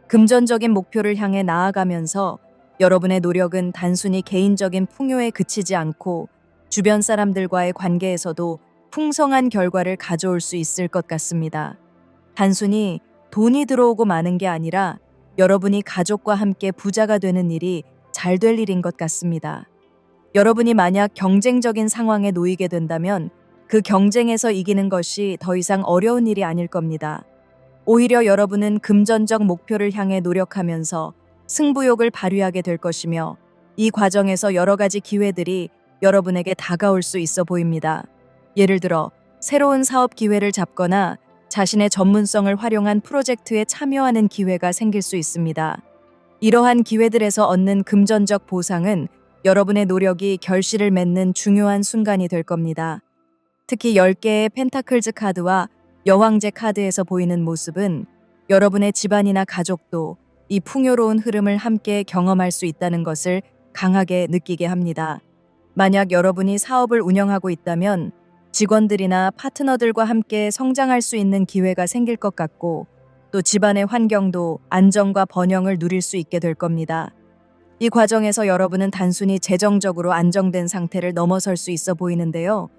금전적인 목표를 향해 나아가면서 여러분의 노력은 단순히 개인적인 풍요에 그치지 않고 주변 사람들과의 관계에서도 풍성한 결과를 가져올 수 있을 것 같습니다. 단순히 돈이 들어오고 마는 게 아니라 여러분이 가족과 함께 부자가 되는 일이 잘 될 일인 것 같습니다. 여러분이 만약 경쟁적인 상황에 놓이게 된다면 그 경쟁에서 이기는 것이 더 이상 어려운 일이 아닐 겁니다. 오히려 여러분은 금전적 목표를 향해 노력하면서 승부욕을 발휘하게 될 것이며 이 과정에서 여러 가지 기회들이 여러분에게 다가올 수 있어 보입니다. 예를 들어 새로운 사업 기회를 잡거나 자신의 전문성을 활용한 프로젝트에 참여하는 기회가 생길 수 있습니다. 이러한 기회들에서 얻는 금전적 보상은 여러분의 노력이 결실을 맺는 중요한 순간이 될 겁니다. 특히 10개의 펜타클즈 카드와 여왕제 카드에서 보이는 모습은 여러분의 집안이나 가족도 이 풍요로운 흐름을 함께 경험할 수 있다는 것을 강하게 느끼게 합니다. 만약 여러분이 사업을 운영하고 있다면 직원들이나 파트너들과 함께 성장할 수 있는 기회가 생길 것 같고 또 집안의 환경도 안정과 번영을 누릴 수 있게 될 겁니다. 이 과정에서 여러분은 단순히 재정적으로 안정된 상태를 넘어설 수 있어 보이는데요.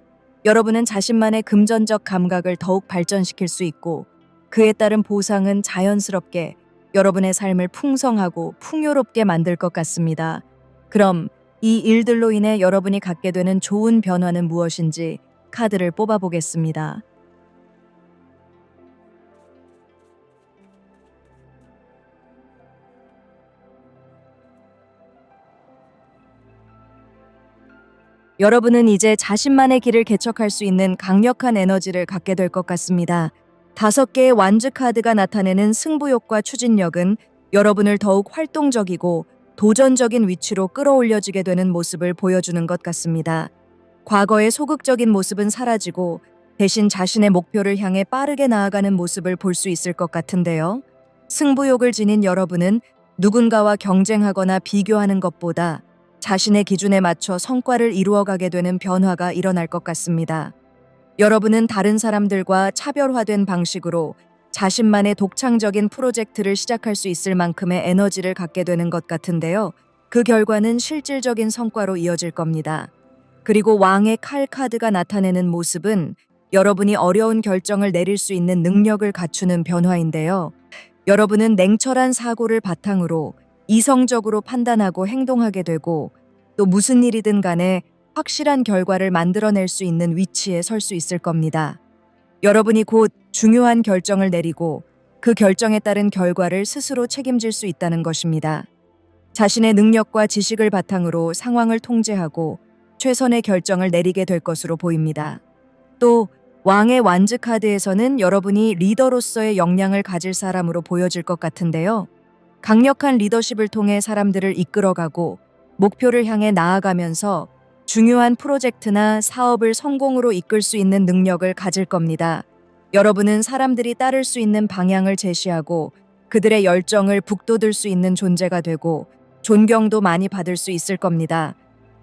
여러분은 자신만의 금전적 감각을 더욱 발전시킬 수 있고 그에 따른 보상은 자연스럽게 여러분의 삶을 풍성하고 풍요롭게 만들 것 같습니다. 그럼 이 일들로 인해 여러분이 갖게 되는 좋은 변화는 무엇인지 카드를 뽑아보겠습니다. 여러분은 이제 자신만의 길을 개척할 수 있는 강력한 에너지를 갖게 될 것 같습니다. 5개의 완즈 카드가 나타내는 승부욕과 추진력은 여러분을 더욱 활동적이고 도전적인 위치로 끌어올려지게 되는 모습을 보여주는 것 같습니다. 과거의 소극적인 모습은 사라지고 대신 자신의 목표를 향해 빠르게 나아가는 모습을 볼 수 있을 것 같은데요. 승부욕을 지닌 여러분은 누군가와 경쟁하거나 비교하는 것보다 자신의 기준에 맞춰 성과를 이루어가게 되는 변화가 일어날 것 같습니다. 여러분은 다른 사람들과 차별화된 방식으로 자신만의 독창적인 프로젝트를 시작할 수 있을 만큼의 에너지를 갖게 되는 것 같은데요. 그 결과는 실질적인 성과로 이어질 겁니다. 그리고 왕의 칼 카드가 나타내는 모습은 여러분이 어려운 결정을 내릴 수 있는 능력을 갖추는 변화인데요. 여러분은 냉철한 사고를 바탕으로 이성적으로 판단하고 행동하게 되고 또 무슨 일이든 간에 확실한 결과를 만들어낼 수 있는 위치에 설 수 있을 겁니다. 여러분이 곧 중요한 결정을 내리고 그 결정에 따른 결과를 스스로 책임질 수 있다는 것입니다. 자신의 능력과 지식을 바탕으로 상황을 통제하고 최선의 결정을 내리게 될 것으로 보입니다. 또 왕의 완즈 카드에서는 여러분이 리더로서의 역량을 가질 사람으로 보여질 것 같은데요. 강력한 리더십을 통해 사람들을 이끌어가고 목표를 향해 나아가면서 중요한 프로젝트나 사업을 성공으로 이끌 수 있는 능력을 가질 겁니다. 여러분은 사람들이 따를 수 있는 방향을 제시하고 그들의 열정을 북돋을 수 있는 존재가 되고 존경도 많이 받을 수 있을 겁니다.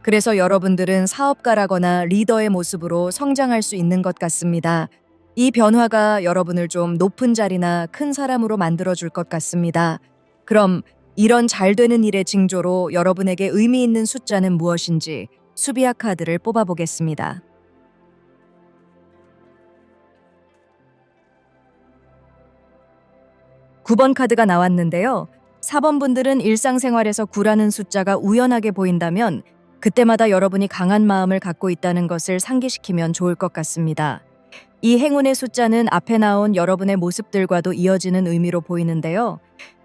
그래서 여러분들은 사업가라거나 리더의 모습으로 성장할 수 있는 것 같습니다. 이 변화가 여러분을 좀 높은 자리나 큰 사람으로 만들어줄 것 같습니다. 그럼 이런 잘 되는 일의 징조로 여러분에게 의미 있는 숫자는 무엇인지 수비아 카드를 뽑아보겠습니다. 9번 카드가 나왔는데요. 4번 분들은 일상생활에서 9라는 숫자가 우연하게 보인다면 그때마다 여러분이 강한 마음을 갖고 있다는 것을 상기시키면 좋을 것 같습니다. 이 행운의 숫자는 앞에 나온 여러분의 모습들과도 이어지는 의미로 보이는데요.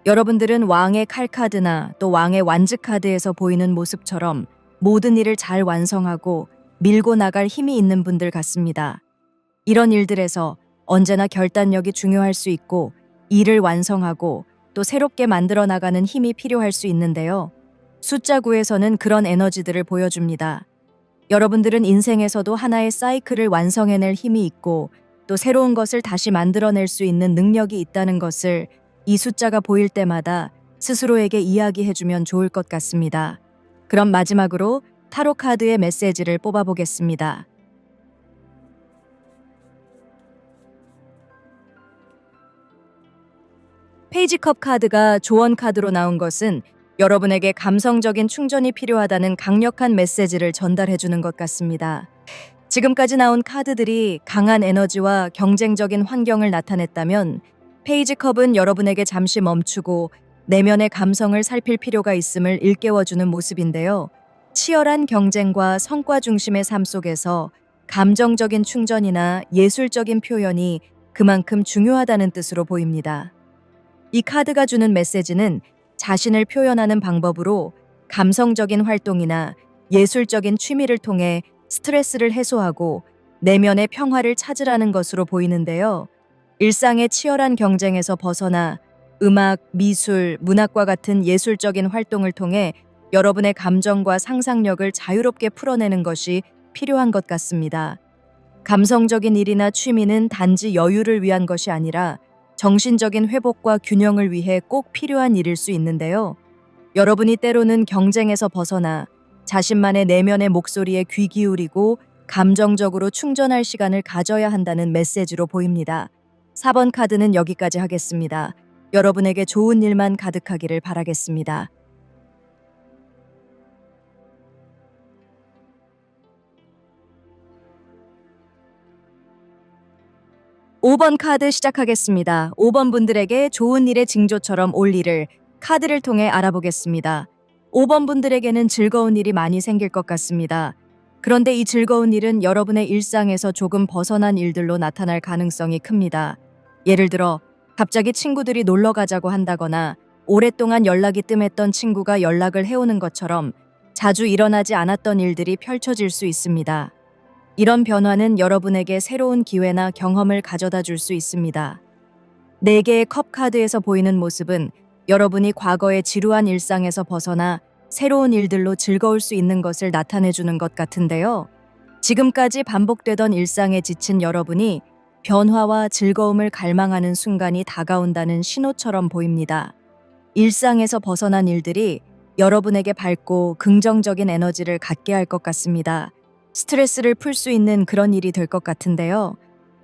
여러분들은 왕의 칼 카드나 또 왕의 완즈 카드에서 보이는 모습처럼 모든 일을 잘 완성하고 밀고 나갈 힘이 있는 분들 같습니다. 이런 일들에서 언제나 결단력이 중요할 수 있고 일을 완성하고 또 새롭게 만들어 나가는 힘이 필요할 수 있는데요. 숫자 9에서는 그런 에너지들을 보여줍니다. 여러분들은 인생에서도 하나의 사이클을 완성해낼 힘이 있고 또 새로운 것을 다시 만들어낼 수 있는 능력이 있다는 것을 이 숫자가 보일 때마다 스스로에게 이야기해주면 좋을 것 같습니다. 그럼 마지막으로 타로 카드의 메시지를 뽑아보겠습니다. 페이지컵 카드가 조언 카드로 나온 것은 여러분에게 감성적인 충전이 필요하다는 강력한 메시지를 전달해주는 것 같습니다. 지금까지 나온 카드들이 강한 에너지와 경쟁적인 환경을 나타냈다면 페이지컵은 여러분에게 잠시 멈추고 내면의 감성을 살필 필요가 있음을 일깨워주는 모습인데요. 치열한 경쟁과 성과 중심의 삶 속에서 감정적인 충전이나 예술적인 표현이 그만큼 중요하다는 뜻으로 보입니다. 이 카드가 주는 메시지는 자신을 표현하는 방법으로 감성적인 활동이나 예술적인 취미를 통해 스트레스를 해소하고 내면의 평화를 찾으라는 것으로 보이는데요. 일상의 치열한 경쟁에서 벗어나 음악, 미술, 문학과 같은 예술적인 활동을 통해 여러분의 감정과 상상력을 자유롭게 풀어내는 것이 필요한 것 같습니다. 감성적인 일이나 취미는 단지 여유를 위한 것이 아니라 정신적인 회복과 균형을 위해 꼭 필요한 일일 수 있는데요. 여러분이 때로는 경쟁에서 벗어나 자신만의 내면의 목소리에 귀 기울이고 감정적으로 충전할 시간을 가져야 한다는 메시지로 보입니다. 4번 카드는 여기까지 하겠습니다. 여러분에게 좋은 일만 가득하기를 바라겠습니다. 5번 카드 시작하겠습니다. 5번 분들에게 좋은 일의 징조처럼 올 일을 카드를 통해 알아보겠습니다. 5번 분들에게는 즐거운 일이 많이 생길 것 같습니다. 그런데 이 즐거운 일은 여러분의 일상에서 조금 벗어난 일들로 나타날 가능성이 큽니다. 예를 들어 갑자기 친구들이 놀러 가자고 한다거나 오랫동안 연락이 뜸했던 친구가 연락을 해오는 것처럼 자주 일어나지 않았던 일들이 펼쳐질 수 있습니다. 이런 변화는 여러분에게 새로운 기회나 경험을 가져다 줄 수 있습니다. 4개의 컵 카드에서 보이는 모습은 여러분이 과거의 지루한 일상에서 벗어나 새로운 일들로 즐거울 수 있는 것을 나타내 주는 것 같은데요. 지금까지 반복되던 일상에 지친 여러분이 변화와 즐거움을 갈망하는 순간이 다가온다는 신호처럼 보입니다. 일상에서 벗어난 일들이 여러분에게 밝고 긍정적인 에너지를 갖게 할 것 같습니다. 스트레스를 풀 수 있는 그런 일이 될 것 같은데요.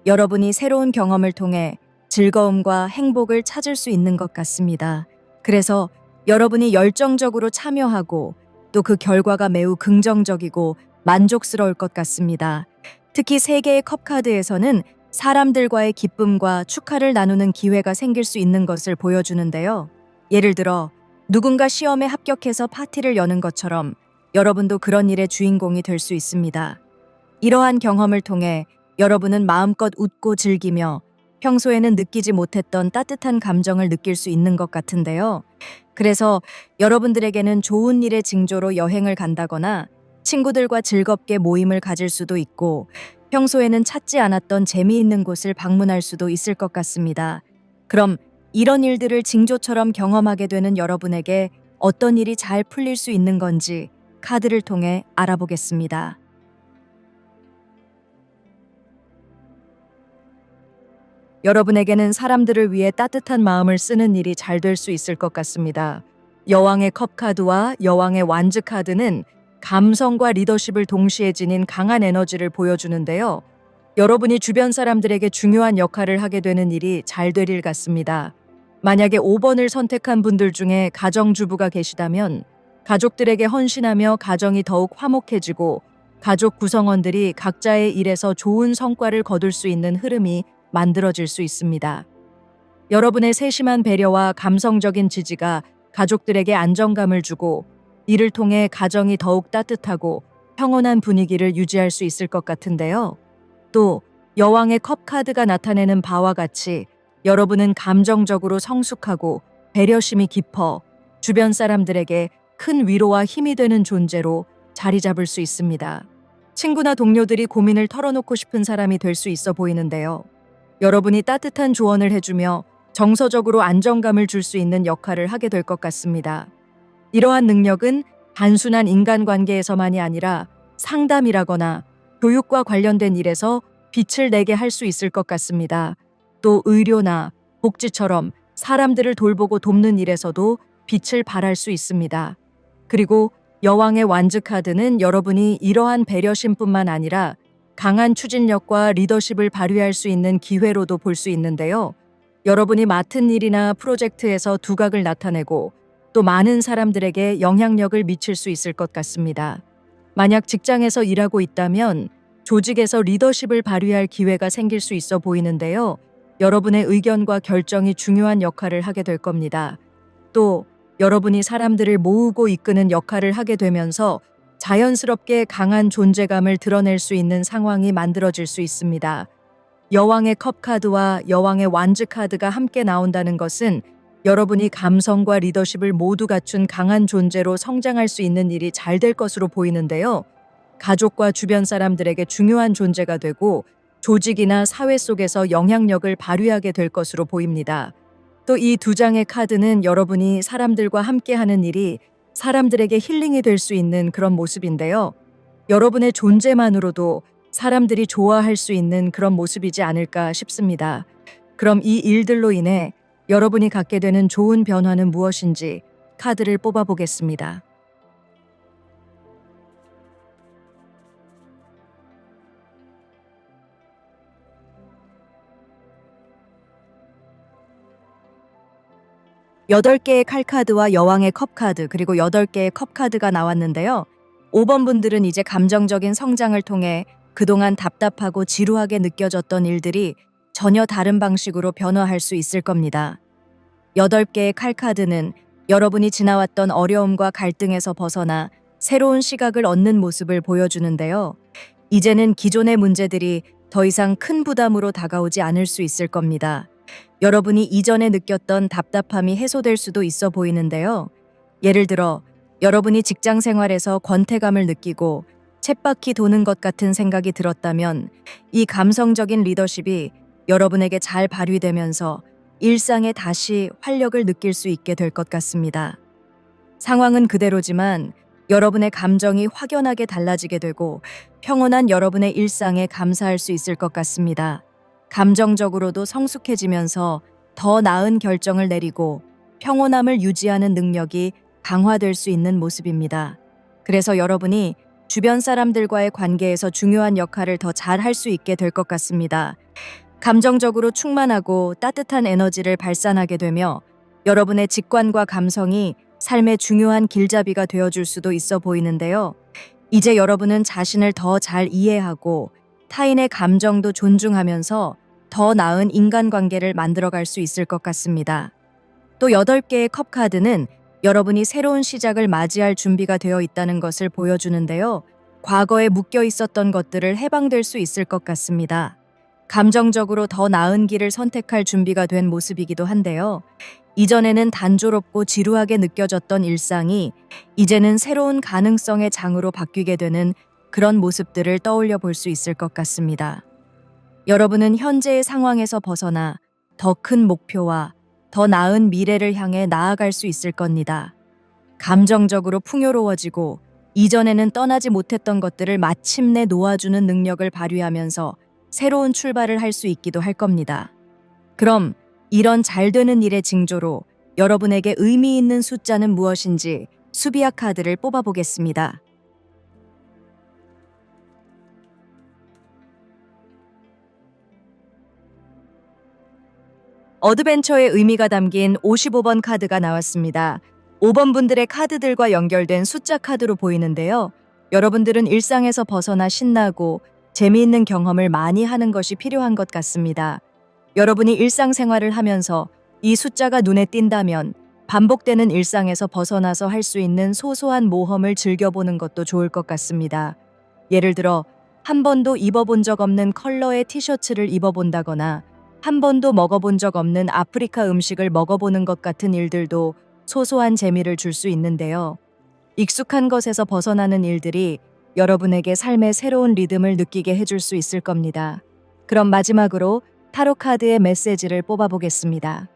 여러분이 새로운 경험을 통해 즐거움과 행복을 찾을 수 있는 것 같습니다. 그래서 여러분이 열정적으로 참여하고 또 그 결과가 매우 긍정적이고 만족스러울 것 같습니다. 특히 3개의 컵 카드에서는 사람들과의 기쁨과 축하를 나누는 기회가 생길 수 있는 것을 보여주는데요. 예를 들어 누군가 시험에 합격해서 파티를 여는 것처럼 여러분도 그런 일의 주인공이 될 수 있습니다. 이러한 경험을 통해 여러분은 마음껏 웃고 즐기며 평소에는 느끼지 못했던 따뜻한 감정을 느낄 수 있는 것 같은데요. 그래서 여러분들에게는 좋은 일의 징조로 여행을 간다거나 친구들과 즐겁게 모임을 가질 수도 있고 평소에는 찾지 않았던 재미있는 곳을 방문할 수도 있을 것 같습니다. 그럼 이런 일들을 징조처럼 경험하게 되는 여러분에게 어떤 일이 잘 풀릴 수 있는 건지 카드를 통해 알아보겠습니다. 여러분에게는 사람들을 위해 따뜻한 마음을 쓰는 일이 잘 될 수 있을 것 같습니다. 여왕의 컵 카드와 여왕의 완즈 카드는 감성과 리더십을 동시에 지닌 강한 에너지를 보여주는데요. 여러분이 주변 사람들에게 중요한 역할을 하게 되는 일이 잘 될 일 같습니다. 만약에 5번을 선택한 분들 중에 가정주부가 계시다면 가족들에게 헌신하며 가정이 더욱 화목해지고 가족 구성원들이 각자의 일에서 좋은 성과를 거둘 수 있는 흐름이 만들어질 수 있습니다. 여러분의 세심한 배려와 감성적인 지지가 가족들에게 안정감을 주고 이를 통해 가정이 더욱 따뜻하고 평온한 분위기를 유지할 수 있을 것 같은데요. 또 여왕의 컵 카드가 나타내는 바와 같이 여러분은 감정적으로 성숙하고 배려심이 깊어 주변 사람들에게 큰 위로와 힘이 되는 존재로 자리 잡을 수 있습니다. 친구나 동료들이 고민을 털어놓고 싶은 사람이 될 수 있어 보이는데요. 여러분이 따뜻한 조언을 해주며 정서적으로 안정감을 줄 수 있는 역할을 하게 될 것 같습니다. 이러한 능력은 단순한 인간관계에서만이 아니라 상담이라거나 교육과 관련된 일에서 빛을 내게 할 수 있을 것 같습니다. 또 의료나 복지처럼 사람들을 돌보고 돕는 일에서도 빛을 발할 수 있습니다. 그리고 여왕의 완즈 카드는 여러분이 이러한 배려심뿐만 아니라 강한 추진력과 리더십을 발휘할 수 있는 기회로도 볼 수 있는데요. 여러분이 맡은 일이나 프로젝트에서 두각을 나타내고 또 많은 사람들에게 영향력을 미칠 수 있을 것 같습니다. 만약 직장에서 일하고 있다면 조직에서 리더십을 발휘할 기회가 생길 수 있어 보이는데요. 여러분의 의견과 결정이 중요한 역할을 하게 될 겁니다. 또 여러분이 사람들을 모으고 이끄는 역할을 하게 되면서 자연스럽게 강한 존재감을 드러낼 수 있는 상황이 만들어질 수 있습니다. 여왕의 컵 카드와 여왕의 완즈 카드가 함께 나온다는 것은 여러분이 감성과 리더십을 모두 갖춘 강한 존재로 성장할 수 있는 일이 잘 될 것으로 보이는데요. 가족과 주변 사람들에게 중요한 존재가 되고 조직이나 사회 속에서 영향력을 발휘하게 될 것으로 보입니다. 또 이 두 장의 카드는 여러분이 사람들과 함께하는 일이 사람들에게 힐링이 될 수 있는 그런 모습인데요. 여러분의 존재만으로도 사람들이 좋아할 수 있는 그런 모습이지 않을까 싶습니다. 그럼 이 일들로 인해 여러분이 갖게 되는 좋은 변화는 무엇인지 카드를 뽑아보겠습니다. 여덟 개의 칼카드와 여왕의 컵카드 그리고 8개의 컵카드가 나왔는데요. 5번 분들은 이제 감정적인 성장을 통해 그동안 답답하고 지루하게 느껴졌던 일들이 전혀 다른 방식으로 변화할 수 있을 겁니다. 8개의 칼카드는 여러분이 지나왔던 어려움과 갈등에서 벗어나 새로운 시각을 얻는 모습을 보여주는데요. 이제는 기존의 문제들이 더 이상 큰 부담으로 다가오지 않을 수 있을 겁니다. 여러분이 이전에 느꼈던 답답함이 해소될 수도 있어 보이는데요. 예를 들어 여러분이 직장 생활에서 권태감을 느끼고 쳇바퀴 도는 것 같은 생각이 들었다면 이 감성적인 리더십이 여러분에게 잘 발휘되면서 일상에 다시 활력을 느낄 수 있게 될 것 같습니다. 상황은 그대로지만 여러분의 감정이 확연하게 달라지게 되고 평온한 여러분의 일상에 감사할 수 있을 것 같습니다. 감정적으로도 성숙해지면서 더 나은 결정을 내리고 평온함을 유지하는 능력이 강화될 수 있는 모습입니다. 그래서 여러분이 주변 사람들과의 관계에서 중요한 역할을 더 잘 할 수 있게 될 것 같습니다. 감정적으로 충만하고 따뜻한 에너지를 발산하게 되며 여러분의 직관과 감성이 삶의 중요한 길잡이가 되어줄 수도 있어 보이는데요. 이제 여러분은 자신을 더 잘 이해하고 타인의 감정도 존중하면서 더 나은 인간관계를 만들어갈 수 있을 것 같습니다. 또 8개의 컵 카드는 여러분이 새로운 시작을 맞이할 준비가 되어 있다는 것을 보여주는데요. 과거에 묶여 있었던 것들을 해방될 수 있을 것 같습니다. 감정적으로 더 나은 길을 선택할 준비가 된 모습이기도 한데요. 이전에는 단조롭고 지루하게 느껴졌던 일상이 이제는 새로운 가능성의 장으로 바뀌게 되는 그런 모습들을 떠올려 볼 수 있을 것 같습니다. 여러분은 현재의 상황에서 벗어나 더 큰 목표와 더 나은 미래를 향해 나아갈 수 있을 겁니다. 감정적으로 풍요로워지고 이전에는 떠나지 못했던 것들을 마침내 놓아주는 능력을 발휘하면서 새로운 출발을 할 수 있기도 할 겁니다. 그럼 이런 잘 되는 일의 징조로 여러분에게 의미 있는 숫자는 무엇인지 수비아 카드를 뽑아보겠습니다. 어드벤처의 의미가 담긴 55번 카드가 나왔습니다. 5번 분들의 카드들과 연결된 숫자 카드로 보이는데요. 여러분들은 일상에서 벗어나 신나고 재미있는 경험을 많이 하는 것이 필요한 것 같습니다. 여러분이 일상생활을 하면서 이 숫자가 눈에 띈다면 반복되는 일상에서 벗어나서 할 수 있는 소소한 모험을 즐겨보는 것도 좋을 것 같습니다. 예를 들어 한 번도 입어본 적 없는 컬러의 티셔츠를 입어본다거나 한 번도 먹어본 적 없는 아프리카 음식을 먹어보는 것 같은 일들도 소소한 재미를 줄 수 있는데요. 익숙한 것에서 벗어나는 일들이 여러분에게 삶의 새로운 리듬을 느끼게 해줄 수 있을 겁니다. 그럼 마지막으로 타로 카드의 메시지를 뽑아보겠습니다.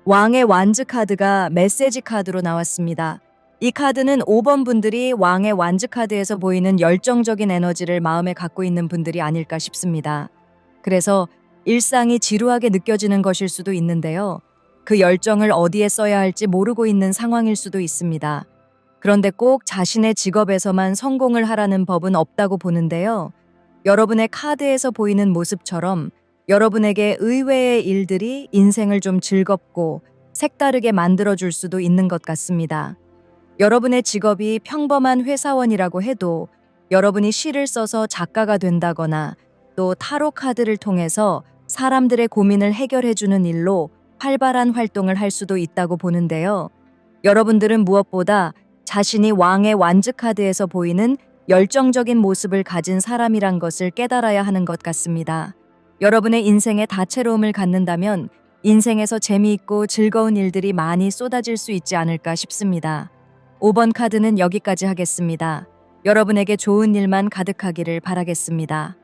왕의 완즈 카드가 메시지 카드로 나왔습니다. 이 카드는 5번 분들이 왕의 완즈 카드에서 보이는 열정적인 에너지를 마음에 갖고 있는 분들이 아닐까 싶습니다. 그래서 일상이 지루하게 느껴지는 것일 수도 있는데요. 그 열정을 어디에 써야 할지 모르고 있는 상황일 수도 있습니다. 그런데 꼭 자신의 직업에서만 성공을 하라는 법은 없다고 보는데요. 여러분의 카드에서 보이는 모습처럼 여러분에게 의외의 일들이 인생을 좀 즐겁고 색다르게 만들어줄 수도 있는 것 같습니다. 여러분의 직업이 평범한 회사원이라고 해도 여러분이 시를 써서 작가가 된다거나 또 타로 카드를 통해서 사람들의 고민을 해결해주는 일로 활발한 활동을 할 수도 있다고 보는데요. 여러분들은 무엇보다 자신이 왕의 완즈 카드에서 보이는 열정적인 모습을 가진 사람이란 것을 깨달아야 하는 것 같습니다. 여러분의 인생에 다채로움을 갖는다면 인생에서 재미있고 즐거운 일들이 많이 쏟아질 수 있지 않을까 싶습니다. 5번 카드는 여기까지 하겠습니다. 여러분에게 좋은 일만 가득하기를 바라겠습니다.